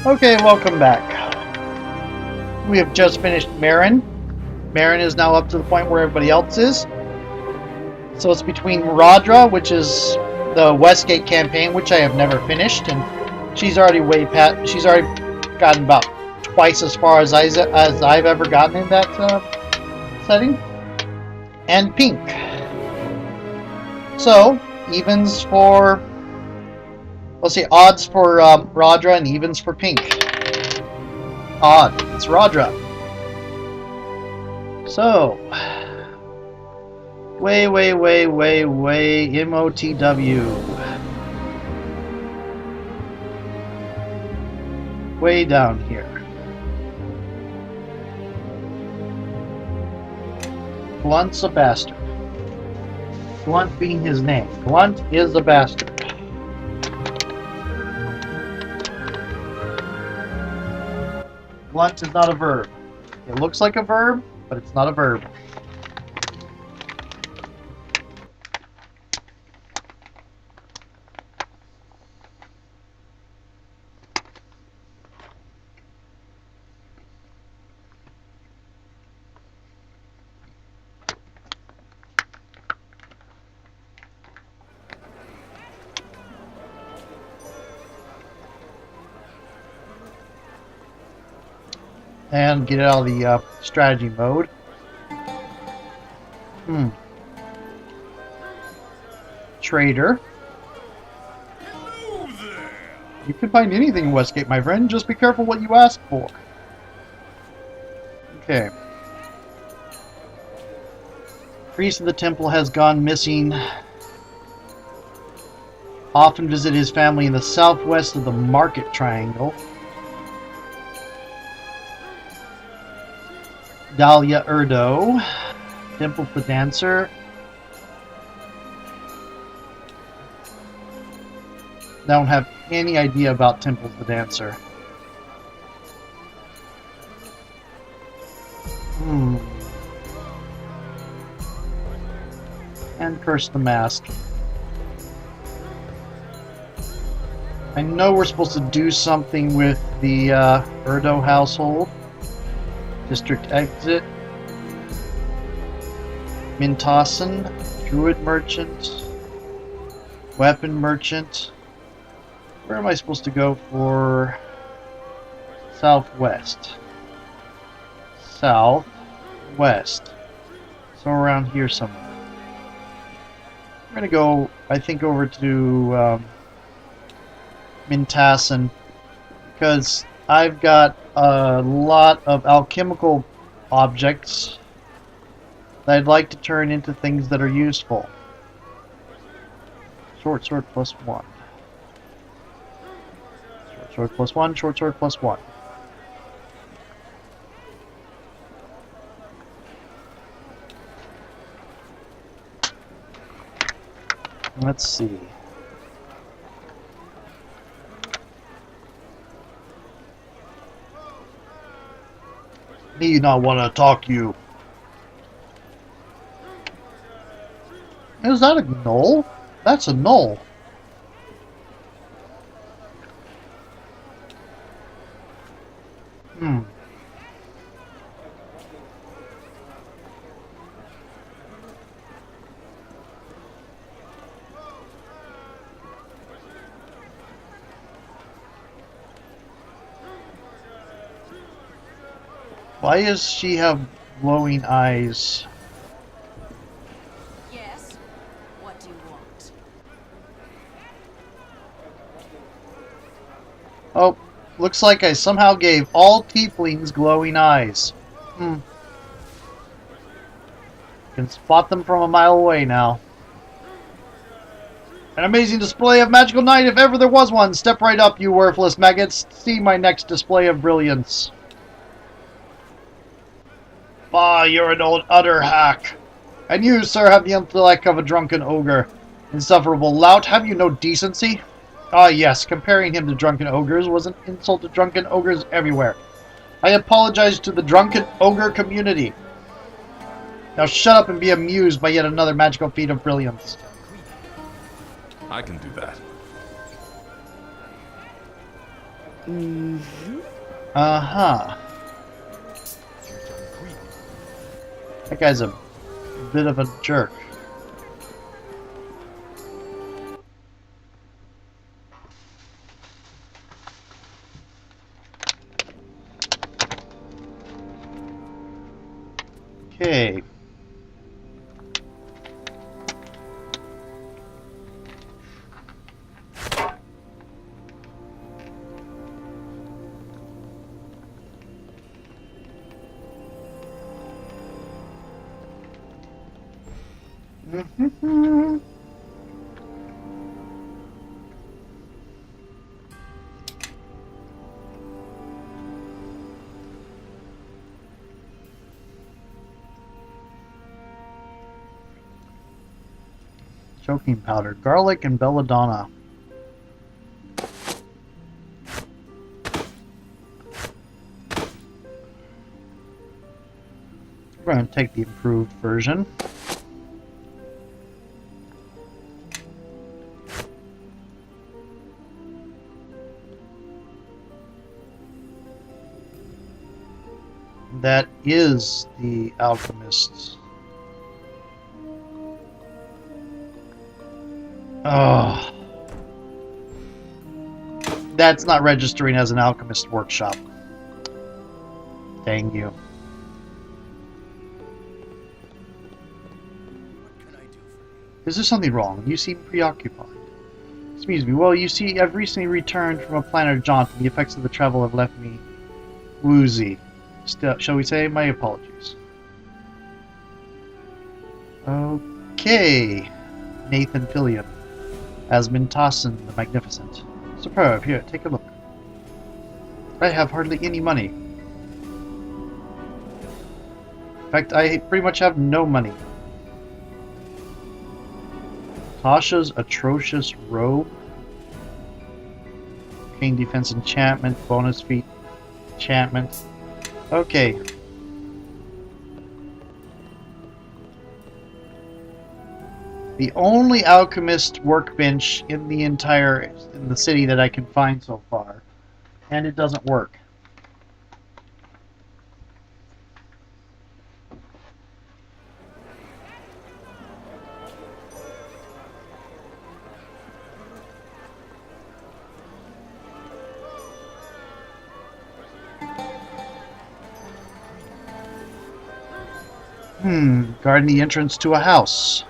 Okay, welcome back. We have just finished Marin. Marin is now up to the point where everybody else is. So it's between Radra, which is the Westgate campaign, which I have never finished, and she's already she's already gotten about twice as far as I've ever gotten in that setting. And Pink. So evens for, let's see, odds for Radra and evens for Pink. Odd. It's Radra. So, way MOTW. Way down here. Blunt's a bastard. Blunt being his name. Blunt is a bastard. Blunt is not a verb. It looks like a verb, but it's not a verb. And get out of the strategy mode. Trader. You can find anything in Westgate, my friend. Just be careful what you ask for. Okay. Priest of the temple has gone missing. Often visit his family in the southwest of the Market Triangle. Dahlia Erdo, Temple the Dancer. Don't have any idea about Temple the Dancer. And Curse the Mask. I know we're supposed to do something with the Erdo household. District Exit, Mintasen, Druid Merchant, Weapon Merchant. Where am I supposed to go for Southwest? Southwest. So around here somewhere. I'm going to go, I think, over to Mintasen, because I've got a lot of alchemical objects that I'd like to turn into things that are useful. Short sword plus 1. Short sword plus 1, short sword plus 1. Let's see. Me not want to talk to you. Is that a gnoll? That's a gnoll. Why does she have glowing eyes? Yes. What do you want? Oh, looks like I somehow gave all tieflings glowing eyes. Can spot them from a mile away now. An amazing display of magical night if ever there was one. Step right up, you worthless maggots. See my next display of brilliance. Bah, you're an old utter hack. And you, sir, have the intellect of a drunken ogre. Insufferable lout, have you no decency? Ah, yes, comparing him to drunken ogres was an insult to drunken ogres everywhere. I apologize to the drunken ogre community. Now shut up and be amused by yet another magical feat of brilliance. I can do that. Uh-huh. That guy's a bit of a jerk. Okay. Choking powder, garlic, and belladonna. We're going to take the improved version. That is the alchemist. Oh. That's not registering as an alchemist workshop. Dang you. Is there something wrong? You seem preoccupied. Excuse me. Well, you see, I've recently returned from a planar jaunt, and the effects of the travel have left me woozy. Shall we say? My apologies. Okay. Nathan Fillion. Asmintosson the Magnificent. Superb. Here, take a look. I have hardly any money. In fact, I pretty much have no money. Tasha's atrocious robe. Pain defense enchantment. Bonus feat enchantment. Okay. The only alchemist workbench in the city that I can find so far, and it doesn't work. Guarding the entrance to a house.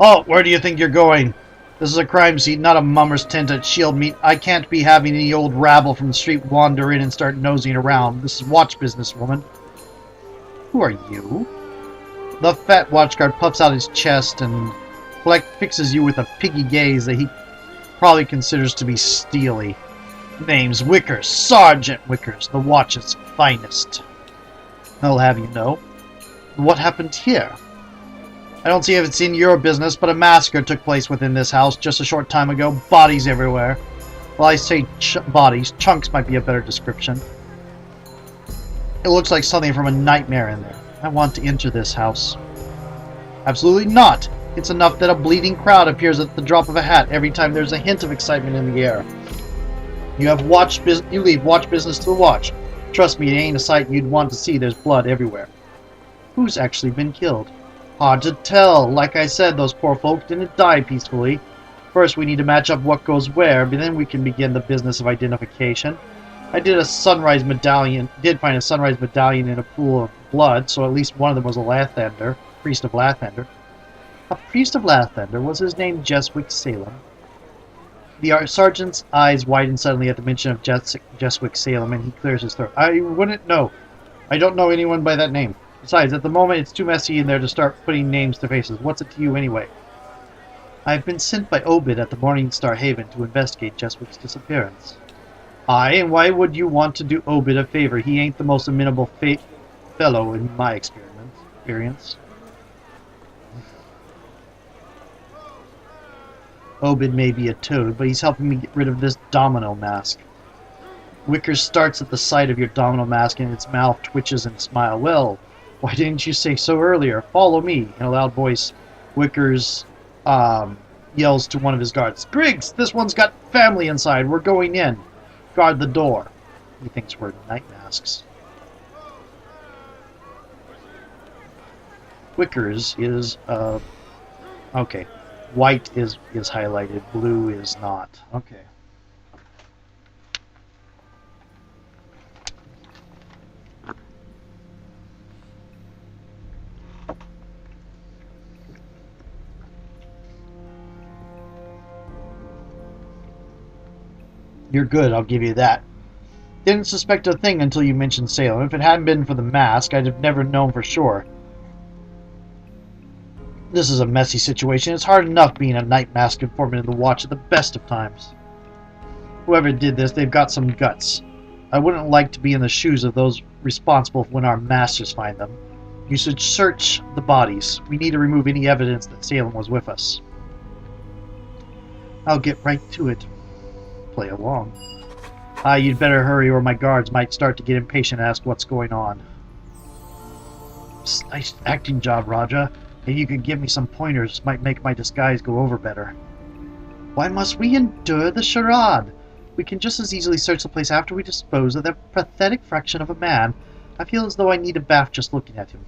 Oh, where do you think you're going? This is a crime scene, not a mummer's tent at Shield Meet. I can't be having any old rabble from the street wander in and start nosing around. This is watch business, woman. Who are you? The fat watchguard puffs out his chest and fixes you with a piggy gaze that he probably considers to be steely. Name's Wickers, Sergeant Wickers, the watch's finest. I'll have you know. What happened here? I don't see if it's in your business, but a massacre took place within this house just a short time ago. Bodies everywhere. Well, I say bodies. Chunks might be a better description. It looks like something from a nightmare in there. I want to enter this house. Absolutely not. It's enough that a bleeding crowd appears at the drop of a hat every time there's a hint of excitement in the air. You leave watch business to the watch. Trust me, it ain't a sight you'd want to see. There's blood everywhere. Who's actually been killed? Hard to tell. Like I said, those poor folk didn't die peacefully. First, we need to match up what goes where, but then we can begin the business of identification. I did find a sunrise medallion in a pool of blood, so at least one of them was a Lathander, priest of Lathander. A priest of Lathander? Was his name Jeswick Salem? The sergeant's eyes widen suddenly at the mention of Jeswick Salem, and he clears his throat. I wouldn't know. I don't know anyone by that name. Besides, at the moment, it's too messy in there to start putting names to faces. What's it to you, anyway? I've been sent by Obid at the Morningstar Haven to investigate Jeswick's disappearance. Aye, and why would you want to do Obid a favor? He ain't the most amenable fellow in my experience. Obid may be a toad, but he's helping me get rid of this domino mask. Wickers starts at the sight of your domino mask, and its mouth twitches and smiles. Well, why didn't you say so earlier? Follow me. In a loud voice, Wickers, yells to one of his guards. Griggs, this one's got family inside. We're going in. Guard the door. He thinks we're night masks. Wickers is, okay. White is highlighted. Blue is not. Okay. You're good, I'll give you that. Didn't suspect a thing until you mentioned Salem. If it hadn't been for the mask, I'd have never known for sure. This is a messy situation. It's hard enough being a night mask informant in the Watch at the best of times. Whoever did this, they've got some guts. I wouldn't like to be in the shoes of those responsible when our masters find them. You should search the bodies. We need to remove any evidence that Salem was with us. I'll get right to it. Play along. You'd better hurry or my guards might start to get impatient and ask what's going on. Nice acting job, Raja. If you could give me some pointers, might make my disguise go over better. Why must we endure the charade? We can just as easily search the place after we dispose of that pathetic fraction of a man. I feel as though I need a bath just looking at him.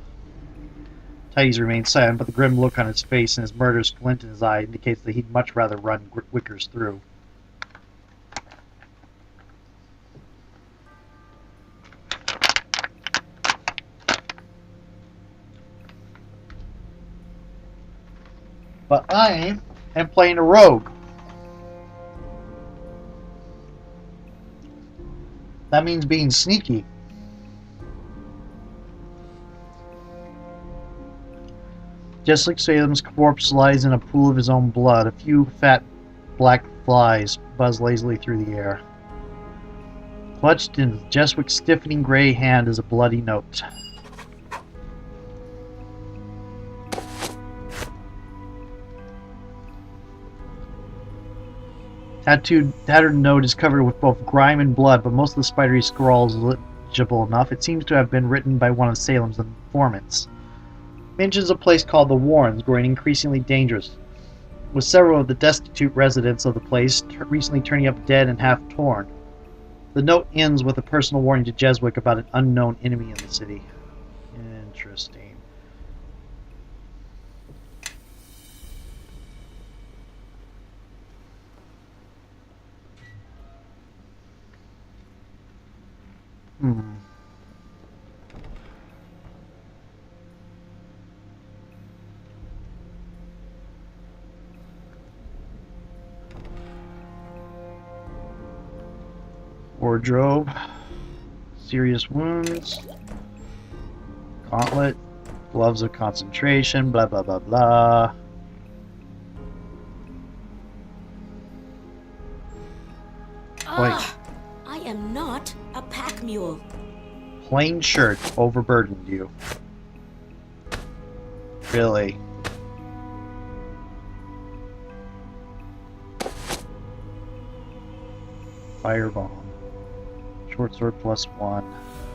Tides remains silent, but the grim look on his face and his murderous glint in his eye indicates that he'd much rather run Wickers through. But I am playing a rogue. That means being sneaky. Just like Salem's corpse lies in a pool of his own blood, a few fat black flies buzz lazily through the air. Clutched in Jeswick's stiffening gray hand is a bloody note. Tattered note is covered with both grime and blood, but most of the spidery scrawl is legible enough. It seems to have been written by one of Salem's informants. Mentions a place called the Warrens growing increasingly dangerous, with several of the destitute residents of the place recently turning up dead and half torn. The note ends with a personal warning to Jeswick about an unknown enemy in the city. Interesting. Wardrobe. Serious wounds. Gauntlet. Gloves of concentration. Blah, blah, blah, blah. I am not a pack mule. Plain shirt overburdened you. Really? Firebomb. Short sword +1.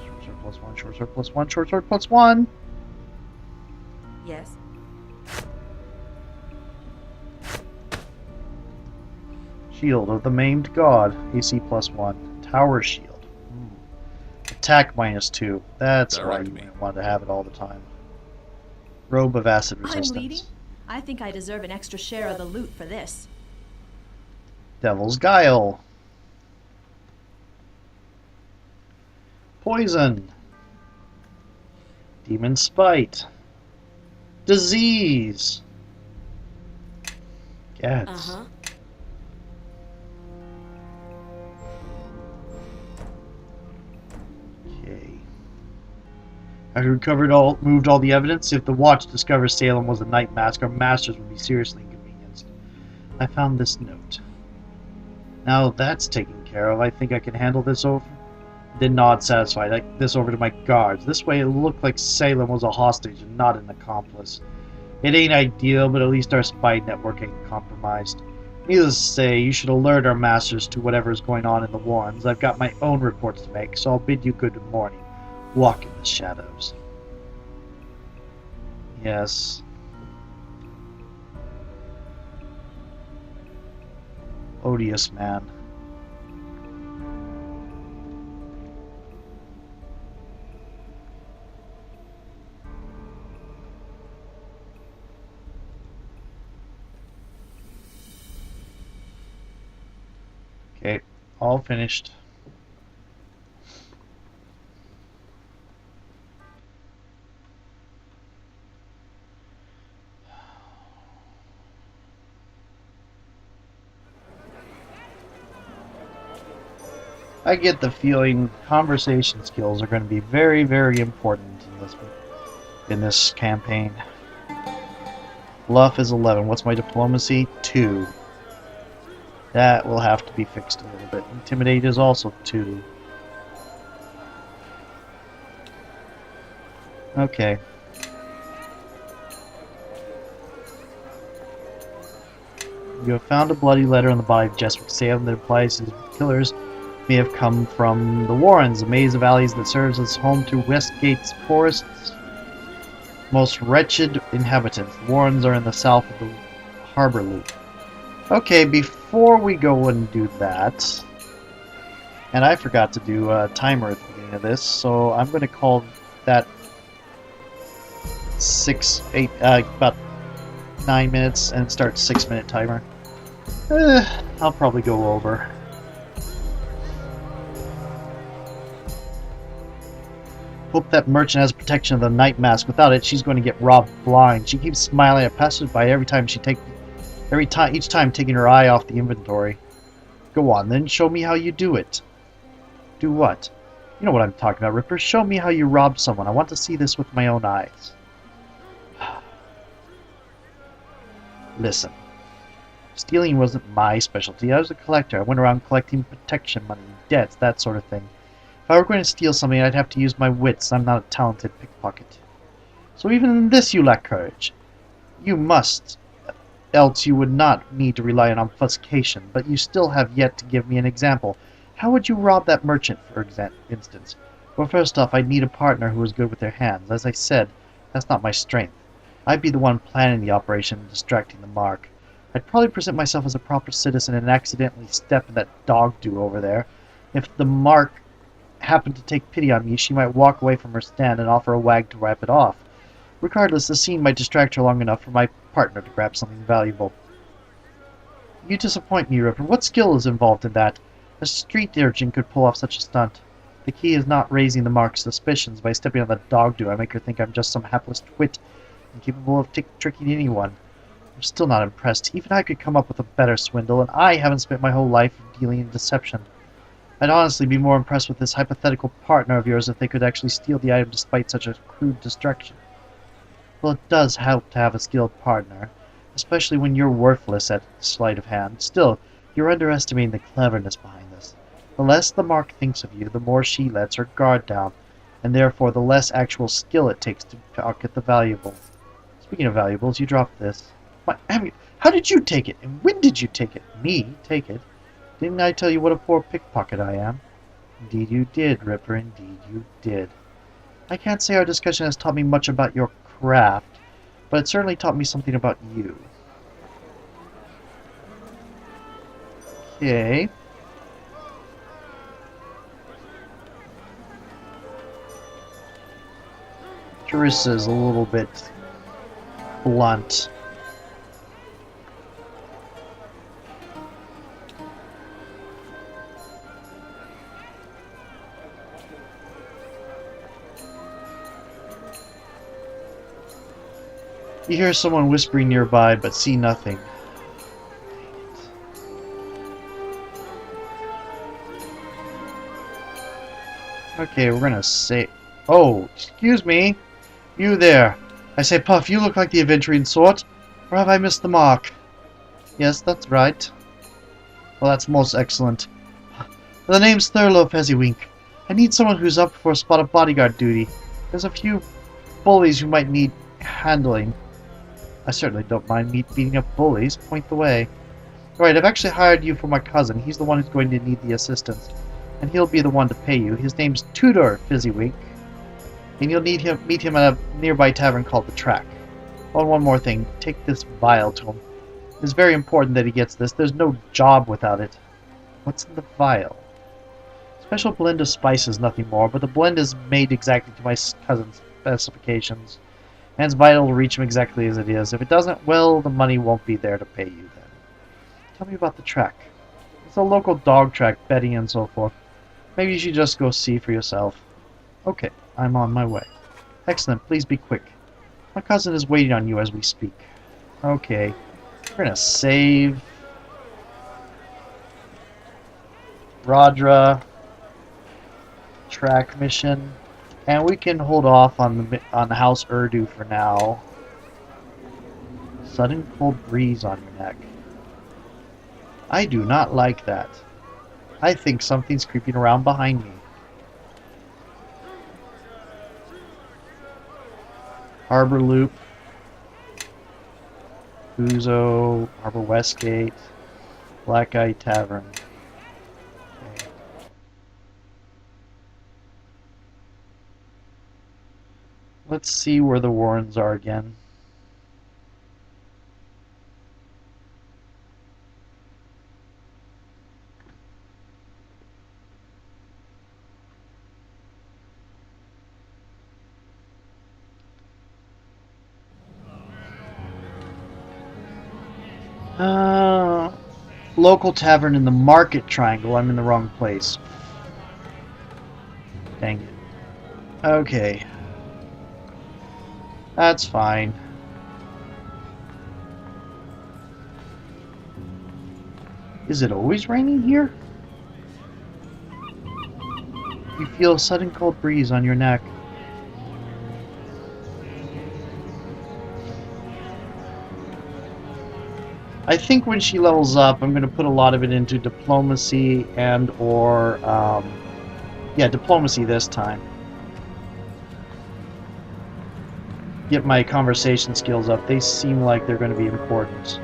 Short sword +1. Short sword +1. Short sword +1. Yes. Shield of the Maimed God. AC +1. Tower shield. Attack -2. That's why you wouldn't want to have it all the time. Robe of acid resistance. I'm leading. I think I deserve an extra share of the loot for this. Devil's Guile. Poison. Demon Spite. Disease. Cats. Okay. After we moved all the evidence, if the Watch discovers Salem was a night mask, our masters would be seriously inconvenienced. I found this note. Now that's taken care of, I think I can handle this over. Then nod satisfied. This over to my guards. This way it looked like Salem was a hostage and not an accomplice. It ain't ideal, but at least our spy network ain't compromised. Needless to say, you should alert our masters to whatever is going on in the Warrens. I've got my own reports to make, so I'll bid you good morning. Walk in the shadows. Yes. odious man. Okay, all finished. I get the feeling conversation skills are going to be very, very important in this campaign. Bluff is 11. What's my diplomacy? 2. That will have to be fixed a little bit. Intimidate is also 2. Okay. You have found a bloody letter on the body of Jeswick Salem that implies his killers may have come from the Warrens, a maze of alleys that serves as home to Westgate's forest's most wretched inhabitants. The Warrens are in the south of the harbor loop. Okay, before we go and do that, and I forgot to do a timer at the beginning of this, so I'm going to call that about 9 minutes and start 6-minute timer. I'll probably go over. Hope that merchant has protection of the night mask. Without it, she's going to get robbed blind. She keeps smiling at passersby each time taking her eye off the inventory. Go on, then show me how you do it. Do what? You know what I'm talking about, Ripper. Show me how you robbed someone. I want to see this with my own eyes. Listen. Stealing wasn't my specialty. I was a collector. I went around collecting protection money, debts, that sort of thing. If I were going to steal something, I'd have to use my wits. I'm not a talented pickpocket. So even in this you lack courage. You must, else you would not need to rely on obfuscation, but you still have yet to give me an example. How would you rob that merchant, for instance? Well, first off, I'd need a partner who was good with their hands. As I said, that's not my strength. I'd be the one planning the operation and distracting the mark. I'd probably present myself as a proper citizen and accidentally step in that dog-do over there. If the mark happened to take pity on me, she might walk away from her stand and offer a wag to wipe it off. Regardless, the scene might distract her long enough for my partner to grab something valuable. You disappoint me, Ripper. What skill is involved in that? A street urchin could pull off such a stunt. The key is not raising the mark's suspicions. By stepping on the dog-do, I make her think I'm just some hapless twit, incapable of tricking anyone. I'm still not impressed. Even I could come up with a better swindle, and I haven't spent my whole life dealing in deception. I'd honestly be more impressed with this hypothetical partner of yours if they could actually steal the item despite such a crude distraction. Well, it does help to have a skilled partner, especially when you're worthless at sleight of hand. Still, you're underestimating the cleverness behind this. The less the mark thinks of you, the more she lets her guard down, and therefore the less actual skill it takes to pocket the valuable. Speaking of valuables, you dropped this. How did you take it? And when did you take it? Me? Take it? Didn't I tell you what a poor pickpocket I am? Indeed you did, Ripper, indeed you did. I can't say our discussion has taught me much about your craft, but it certainly taught me something about you. Okay. Carissa's a little bit blunt. You hear someone whispering nearby, but see nothing. Okay, we're gonna say... Oh, excuse me. You there. I say, Puff, you look like the adventuring sort. Or have I missed the mark? Yes, that's right. Well, that's most excellent. The name's Thurlow Fezzywink. I need someone who's up for a spot of bodyguard duty. There's a few bullies who might need handling. I certainly don't mind beating up bullies. Point the way. Right, I've actually hired you for my cousin. He's the one who's going to need the assistance. And he'll be the one to pay you. His name's Tudor Fezzywink. And you'll meet him at a nearby tavern called The Track. Oh, and one more thing. Take this vial to him. It's very important that he gets this. There's no job without it. What's in the vial? Special blend of spices, nothing more, but the blend is made exactly to my cousin's specifications, and it's vital to reach him exactly as it is. If it doesn't, well, the money won't be there to pay you then. Tell me about the track. It's a local dog track, betting and so forth. Maybe you should just go see for yourself. Okay, I'm on my way. Excellent, please be quick. My cousin is waiting on you as we speak. Okay, we're gonna save Radra track mission, and we can hold off on the House Urdu for now. Sudden cold breeze on your neck. I do not like that. I think something's creeping around behind me. Harbor Loop, Uzo, Harbor Westgate, Black Eye Tavern. Okay. Let's see where the Warrens are again. Local tavern in the Market Triangle. I'm in the wrong place. Dang it. Okay. That's fine. Is it always raining here? You feel a sudden cold breeze on your neck. I think when she levels up, I'm going to put a lot of it into diplomacy and or, yeah, diplomacy this time. Get my conversation skills up. They seem like they're going to be important.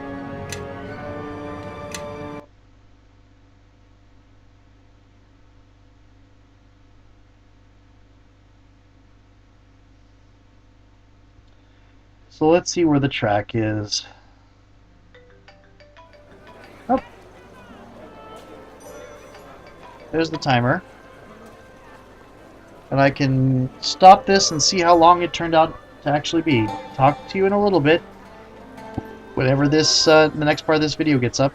So let's see where the track is. Oh. There's the timer. And I can stop this and see how long it turned out to actually be. Talk to you in a little bit. Whenever this, the next part of this video gets up.